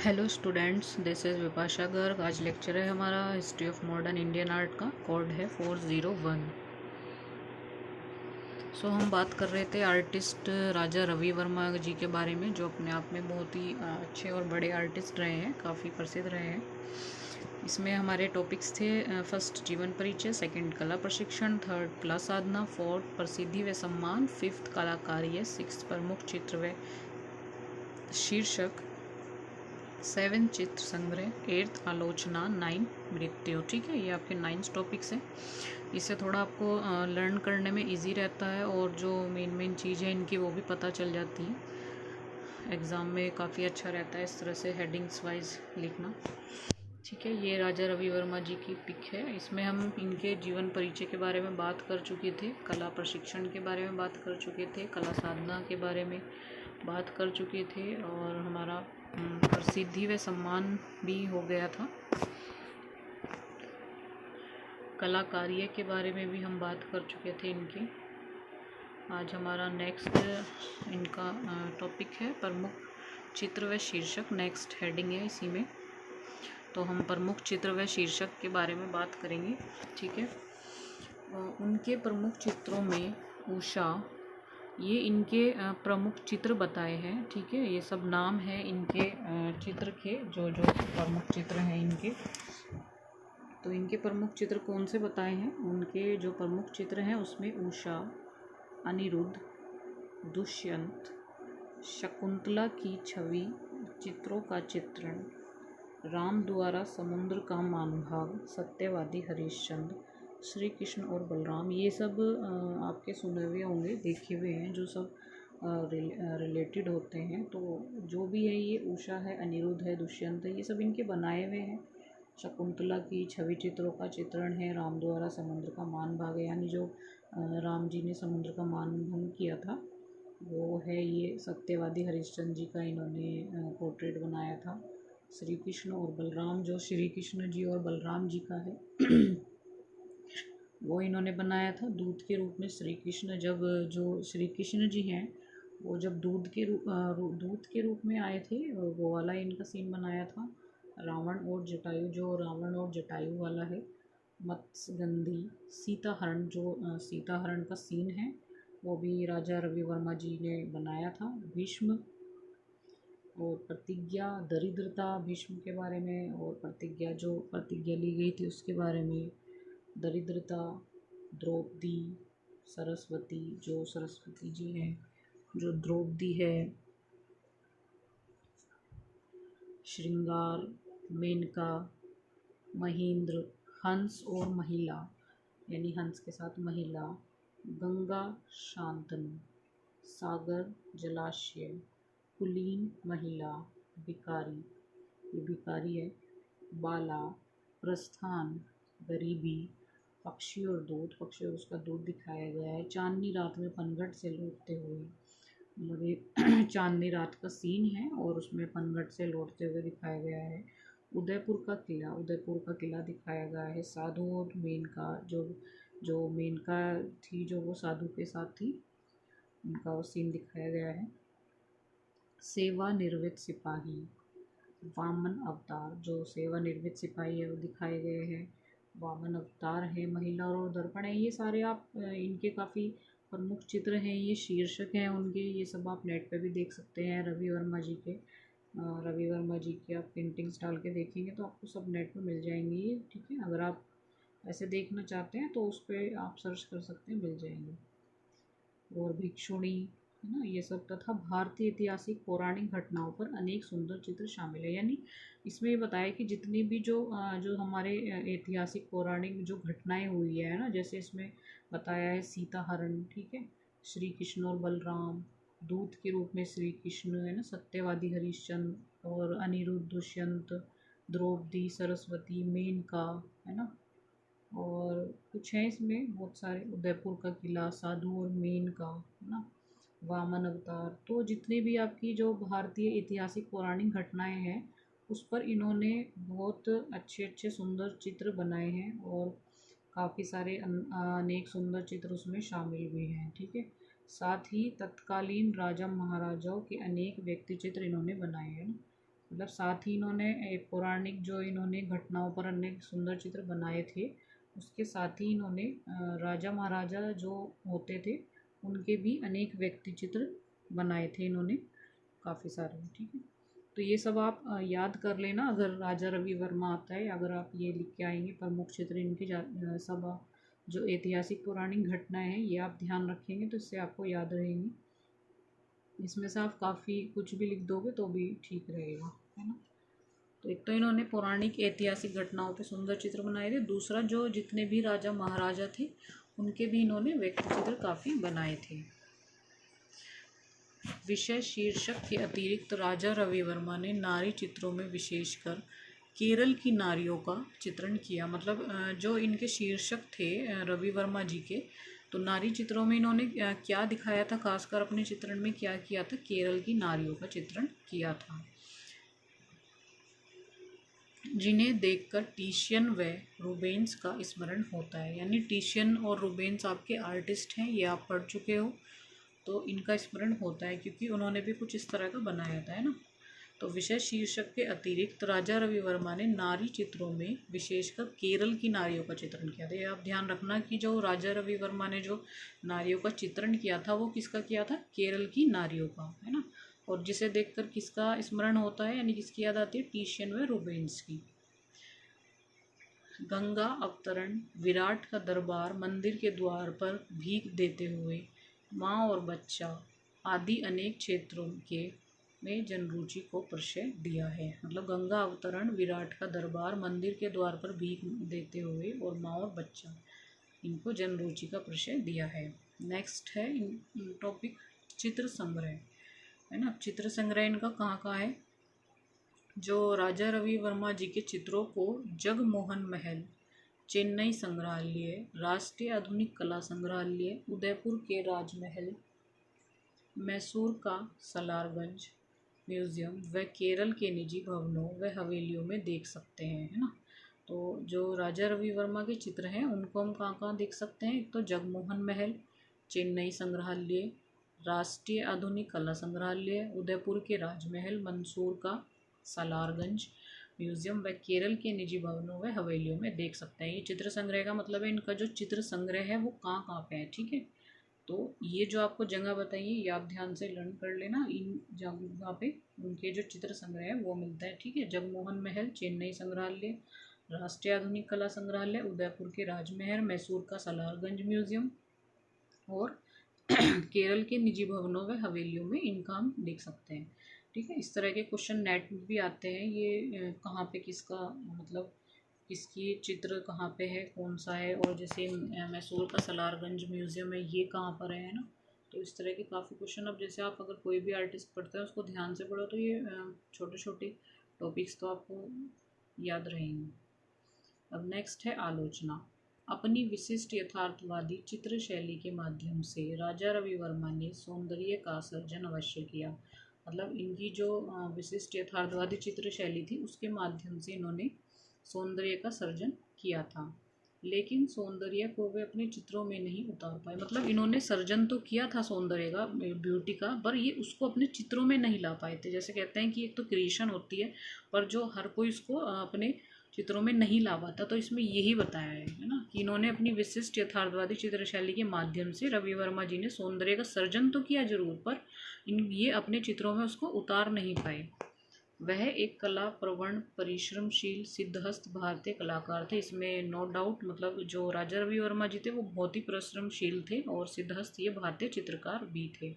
Hello students, this is Vipasha Garg. आज lecture है हमारा history of modern Indian art का। कोड है 401। हम बात कर रहे थे आर्टिस्ट राजा रवि वर्मा जी के बारे में, जो अपने आप में बहुत ही अच्छे और बड़े आर्टिस्ट रहे हैं, काफ़ी प्रसिद्ध रहे हैं। इसमें हमारे टॉपिक्स थे फर्स्ट जीवन परिचय, सेकंड कला प्रशिक्षण, थर्ड कला साधना, फोर्थ प्रसिद्धि व सम्मान, फिफ्थ कलाकार्य, सिक्स्थ प्रमुख चित्र व शीर्षक, 7 चित्र संग्रह, 8 आलोचना, 9 मृत्यु। ठीक है, ये आपके 9 टॉपिक्स हैं। इससे थोड़ा आपको लर्न करने में इजी रहता है और जो मेन चीज़ है इनकी वो भी पता चल जाती है। एग्ज़ाम में काफ़ी अच्छा रहता है इस तरह से हेडिंग्स वाइज लिखना। ठीक है, ये राजा रवि वर्मा जी की पिक है। इसमें हम इनके जीवन परिचय के बारे में बात कर चुके थे, कला प्रशिक्षण के बारे में बात कर चुके थे, कला साधना के बारे में बात कर चुके थे और हमारा प्रसिद्धि व सम्मान भी हो गया था। कलाकार्य के बारे में भी हम बात कर चुके थे इनकी। आज हमारा नेक्स्ट इनका टॉपिक है प्रमुख चित्र व शीर्षक। नेक्स्ट हेडिंग है इसी में, तो हम प्रमुख चित्र व शीर्षक के बारे में बात करेंगे। ठीक है, उनके प्रमुख चित्रों में उषा, ये इनके प्रमुख चित्र बताए हैं। ठीक है, ये सब नाम है इनके चित्र के, जो जो प्रमुख चित्र हैं इनके। तो इनके प्रमुख चित्र कौन से बताए हैं? उनके जो प्रमुख चित्र हैं उसमें उषा, अनिरुद्ध, दुष्यंत, शकुंतला की छवि, चित्रों का चित्रण, राम द्वारा समुद्र का मानभाग, सत्यवादी हरिश्चंद्र, श्री कृष्ण और बलराम, ये सब आपके सुने हुए होंगे, देखे हुए हैं, जो सब रिलेटेड होते हैं। तो जो भी है, ये उषा है, अनिरुद्ध है, दुष्यंत है, ये सब इनके बनाए हुए हैं। शकुंतला की छवि, चित्रों का चित्रण है, राम द्वारा समुद्र का मान भाग है, यानी जो राम जी ने समुद्र का मान भंग किया था वो है। ये सत्यवादी हरिश्चंद्र जी का इन्होंने पोर्ट्रेट बनाया था। श्री कृष्ण और बलराम, जो श्री कृष्ण जी और बलराम जी का है वो इन्होंने बनाया था दूत के रूप में। श्री कृष्ण, जब जो श्री कृष्ण जी हैं वो जब दूत के रूप में आए थे, वो वाला इनका सीन बनाया था। रावण और जटायु, जो रावण और जटायु वाला है। मत्स्यगंधी, सीताहरण, जो सीताहरण का सीन है वो भी राजा रवि वर्मा जी ने बनाया था। भीष्म और प्रतिज्ञा, दरिद्रता, भीष्म के बारे में, और प्रतिज्ञा, जो प्रतिज्ञा ली गई थी उसके बारे में, दरिद्रता, द्रौपदी, सरस्वती, जो सरस्वती जी हैं, जो द्रौपदी है, श्रृंगार, मेनका, महेंद्र, हंस और महिला, यानी हंस के साथ महिला, गंगा, शांतनु, सागर, जलाशय, कुलीन, महिला, भिकारी, ये भिकारी है, बाला, प्रस्थान, गरीबी, पक्षी और दूध, पक्षी और उसका दूध दिखाया गया है। चांदनी रात में पनघट से लौटते हुए, मतलब ये चांदनी रात का सीन है और उसमें पनघट से लौटते हुए दिखाया गया है। उदयपुर का किला दिखाया गया है। साधु और मेनका, जो मेनका थी, जो वो साधु के साथ थी, उनका वो सीन दिखाया गया है। सेवानिवृत्त सिपाही, वामन अवतार, जो सेवानिवृत्त सिपाही है वो दिखाए गए हैं। वामन अवतार है, महिला और दर्पण है। ये सारे आप इनके काफ़ी प्रमुख चित्र हैं, ये शीर्षक हैं उनके। ये सब आप नेट पे भी देख सकते हैं। रवि वर्मा जी के आप पेंटिंग्स डाल के देखेंगे तो आपको सब नेट पे मिल जाएंगी ये। ठीक है, अगर आप ऐसे देखना चाहते हैं तो उस पर आप सर्च कर सकते हैं, मिल जाएंगे। और भिक्षुणी, है ना, ये सब, तथा भारतीय ऐतिहासिक पौराणिक घटनाओं पर अनेक सुंदर चित्र शामिल है। यानी इसमें ये बताया कि जितनी भी जो हमारे ऐतिहासिक पौराणिक जो घटनाएं हुई है ना, जैसे इसमें बताया है सीताहरण, ठीक है, श्री कृष्ण और बलराम, दूत के रूप में श्री कृष्ण, है ना, सत्यवादी हरिश्चंद्र, और अनिरुद्ध, दुष्यंत, द्रौपदी, सरस्वती, मेनका, है ना, और कुछ है इसमें बहुत सारे, उदयपुर का किला, साधु और मेनका, है ना, वामन अवतार। तो जितने भी आपकी जो भारतीय ऐतिहासिक पौराणिक घटनाएं हैं उस पर इन्होंने बहुत अच्छे अच्छे सुंदर चित्र बनाए हैं और काफ़ी सारे अनेक सुंदर चित्र उसमें शामिल भी हैं। ठीक है, साथ ही तत्कालीन राजा महाराजाओं के अनेक व्यक्ति चित्र इन्होंने बनाए हैं। मतलब साथ ही इन्होंने एक पौराणिक जो इन्होंने घटनाओं पर अनेक सुंदर चित्र बनाए थे, उसके साथ ही इन्होंने राजा महाराजा जो होते थे उनके भी अनेक व्यक्ति चित्र बनाए थे इन्होंने, काफ़ी सारे। ठीक है, तो ये सब आप याद कर लेना। अगर राजा रवि वर्मा आता है, अगर आप ये लिख के आएंगे प्रमुख चित्र इनके सब जो ऐतिहासिक पौराणिक घटनाएं हैं ये आप ध्यान रखेंगे तो इससे आपको याद रहेंगी। इसमें से आप काफ़ी कुछ भी लिख दोगे तो भी ठीक रहेगा, है ना। तो एक तो इन्होंने पौराणिक ऐतिहासिक घटनाओं पे सुंदर चित्र बनाए थे, दूसरा जो जितने भी राजा महाराजा थे उनके भी इन्होंने व्यक्ति चित्र काफ़ी बनाए थे। विषय शीर्षक के अतिरिक्त राजा रवि वर्मा ने नारी चित्रों में विशेषकर केरल की नारियों का चित्रण किया। मतलब जो इनके शीर्षक थे रवि वर्मा जी के, तो नारी चित्रों में इन्होंने क्या दिखाया था, खासकर अपने चित्रण में क्या किया था, केरल की नारियों का चित्रण किया था, जिन्हें देखकर टिशियन व रूबेंस का स्मरण होता है। यानी टिशियन और रूबेंस आपके आर्टिस्ट हैं, ये आप पढ़ चुके हो, तो इनका स्मरण होता है क्योंकि उन्होंने भी कुछ इस तरह का बनाया था, है ना। तो विषय शीर्षक के अतिरिक्त राजा रवि वर्मा ने नारी चित्रों में विशेषकर केरल की नारियों का चित्रण किया था। ये आप ध्यान रखना कि जो राजा रवि वर्मा ने जो नारियों का चित्रण किया था वो किसका किया था, केरल की नारियों का, है ना। और जिसे देखकर किसका स्मरण होता है, यानी किसकी याद आती है, टिशियन व रूबेंस की। गंगा अवतरण, विराट का दरबार, मंदिर के द्वार पर भीख देते हुए, माँ और बच्चा आदि अनेक क्षेत्रों के में जनरुचि को परिचय दिया है। मतलब गंगा अवतरण, विराट का दरबार, मंदिर के द्वार पर भीख देते हुए और माँ और बच्चा, इनको जनरुचि का परिचय दिया है। नेक्स्ट है टॉपिक चित्र संग्रह, है ना। चित्र संग्रह इनका कहाँ कहाँ है, जो राजा रवि वर्मा जी के चित्रों को जगमोहन महल, चेन्नई संग्रहालय, राष्ट्रीय आधुनिक कला संग्रहालय, उदयपुर के राजमहल, मैसूर का सलारगंज म्यूज़ियम व केरल के निजी भवनों व हवेलियों में देख सकते हैं, है ना। तो जो राजा रवि वर्मा के चित्र हैं उनको हम कहाँ कहाँ देख सकते हैं, एक तो जगमोहन महल, चेन्नई संग्रहालय, राष्ट्रीय आधुनिक कला संग्रहालय, उदयपुर के राजमहल, मैसूर का सालारगंज म्यूज़ियम व केरल के निजी भवनों व हवेलियों में देख सकते हैं। ये चित्र संग्रह का मतलब है इनका जो चित्र संग्रह है वो कहाँ कहाँ पे है, ठीक है। तो ये जो आपको जगह बताइए ये आप ध्यान से लर्न कर लेना, इन जगह पे उनके जो चित्र संग्रह है वो मिलता है, ठीक है। जगमोहन महल, चेन्नई संग्रहालय, राष्ट्रीय आधुनिक कला संग्रहालय, उदयपुर के राजमहल, मैसूर का सालारगंज म्यूज़ियम और केरल के निजी भवनों व हवेलियों में इनका हम देख सकते हैं, ठीक है। इस तरह के क्वेश्चन नेट में भी आते हैं, ये कहाँ पे किसका मतलब किसकी चित्र कहाँ पे है, कौन सा है, और जैसे मैसूर का सलारगंज म्यूज़ियम है ये कहाँ पर है ना। तो इस तरह के काफ़ी क्वेश्चन, अब जैसे आप अगर कोई भी आर्टिस्ट पढ़ते हैं उसको ध्यान से पढ़ो तो ये छोटे छोटे टॉपिक्स तो आपको याद रहेंगे। अब नेक्स्ट है आलोचना। अपनी विशिष्ट यथार्थवादी चित्र शैली के माध्यम से राजा रवि वर्मा ने सौंदर्य का सर्जन अवश्य किया। मतलब इनकी जो विशिष्ट यथार्थवादी चित्र शैली थी उसके माध्यम से इन्होंने सौंदर्य का सर्जन किया था, लेकिन सौंदर्य को वे अपने चित्रों में नहीं उतार पाए। मतलब इन्होंने सर्जन तो किया था सौंदर्य का, ब्यूटी का, पर ये उसको अपने चित्रों में नहीं ला पाए थे। जैसे कहते हैं कि एक तो क्रिएशन होती है पर जो हर कोई उसको अपने चित्रों में नहीं ला पाता, तो इसमें यही बताया है ना, कि इन्होंने अपनी विशिष्ट यथार्थवादी चित्रशैली के माध्यम से रवि वर्मा जी ने सौंदर्य का सर्जन तो किया जरूर, पर ये अपने चित्रों में उसको उतार नहीं पाए। वह एक कला प्रवण, परिश्रमशील, सिद्धहस्त भारतीय कलाकार थे। इसमें नो डाउट, मतलब जो राजा रवि वर्मा जी थे वो बहुत ही परिश्रमशील थे और सिद्धहस्त ये भारतीय चित्रकार भी थे,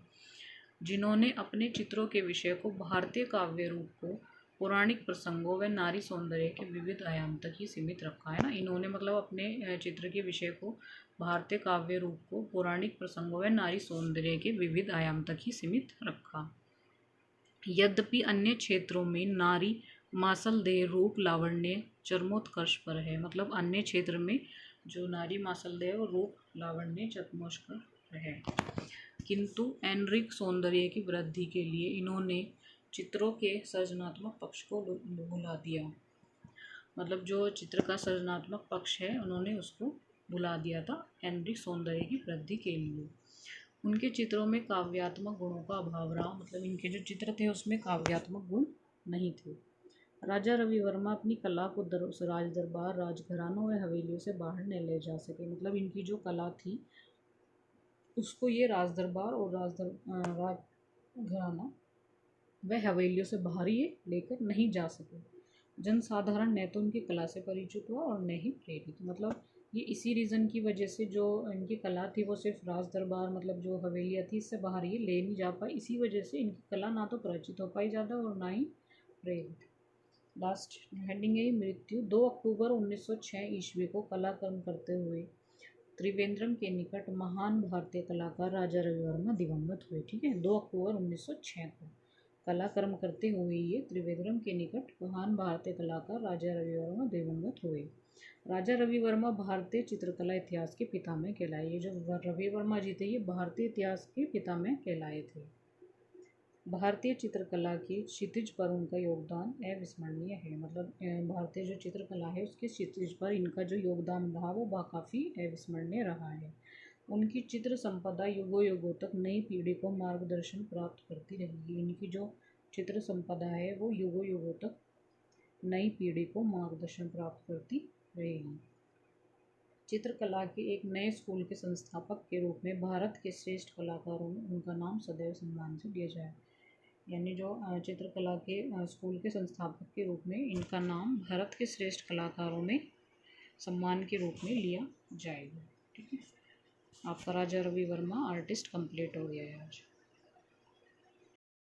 जिन्होंने अपने चित्रों के विषय को भारतीय काव्य रूप को पौराणिक प्रसंगों व नारी सौंदर्य के विविध आयाम तक ही सीमित रखा, है ना। इन्होंने मतलब अपने चित्र के विषय को भारतीय काव्य रूप को पौराणिक प्रसंगों व नारी सौंदर्य के विविध आयाम तक ही सीमित रखा। यद्यपि अन्य क्षेत्रों में नारी मासलदेह रूप लावण्य चरमोत्कर्ष पर है। मतलब अन्य क्षेत्र में जो नारी मासलदेह और रूप लावण्य चरमोत्कर्ष है, किंतु एनरिक सौंदर्य की वृद्धि के लिए इन्होंने चित्रों के सृजनात्मक पक्ष को भुला दिया। मतलब जो चित्र का सृजनात्मक पक्ष है उन्होंने उसको भुला दिया था एनरिक सौंदर्य की वृद्धि के लिए। उनके चित्रों में काव्यात्मक गुणों का अभाव रहा। मतलब इनके जो चित्र थे उसमें काव्यात्मक गुण नहीं थे। राजा रवि वर्मा अपनी कला को राज दरबार, राजघरानों व हवेलियों से बाहर न ले जा सके। मतलब इनकी जो कला थी उसको ये राज दरबार और राजघराना वह हवेलियों से बाहर ये लेकर नहीं जा सके। जनसाधारण न तो उनकी कला से परिचित हुआ और न ही प्रेरित। मतलब ये इसी रीज़न की वजह से जो इनकी कला थी वो सिर्फ राज दरबार मतलब जो हवेलियाँ थी इससे बाहर ये ले नहीं जा पाई। इसी वजह से इनकी कला ना तो परिचित हो पाई ज़्यादा और ना ही प्रेरित। लास्ट हेडिंग है मृत्यु। 2 अक्टूबर 1906 ईस्वी को कला कर्म करते हुए त्रिवेंद्रम के निकट महान भारतीय कलाकार राजा रवि वर्मा दिवंगत हुए। ठीक है, 2 अक्टूबर 1906 को कला कर्म करते हुए ये त्रिवेंद्रम के निकट महान भारतीय कलाकार राजा रवि वर्मा दिवंगत हुए। राजा रवि वर्मा भारतीय चित्रकला इतिहास के पितामह कहलाए। ये जो रवि वर्मा जी थे ये भारतीय इतिहास के पितामह कहलाए थे। भारतीय चित्रकला की क्षितिज पर उनका योगदान अविस्मरणीय है। मतलब भारतीय जो चित्रकला है उसके क्षितिज पर इनका जो योगदान रहा वो काफ़ी अविस्मरणीय रहा है। उनकी चित्र संपदा युगों युगों तक नई पीढ़ी को मार्गदर्शन प्राप्त करती रहेगी। इनकी जो चित्र संपदा है वो युगों युगों तक नई पीढ़ी को मार्गदर्शन प्राप्त करती रहेगी। चित्रकला के एक नए स्कूल के संस्थापक के रूप में भारत के श्रेष्ठ कलाकारों में उनका नाम सदैव सम्मान से लिया जाए। यानी जो चित्रकला के स्कूल के संस्थापक के रूप में इनका नाम भारत के श्रेष्ठ कलाकारों में सम्मान के रूप में लिया जाएगा। ठीक है, आपका राजा रवि वर्मा आर्टिस्ट कंप्लीट हो गया है आज।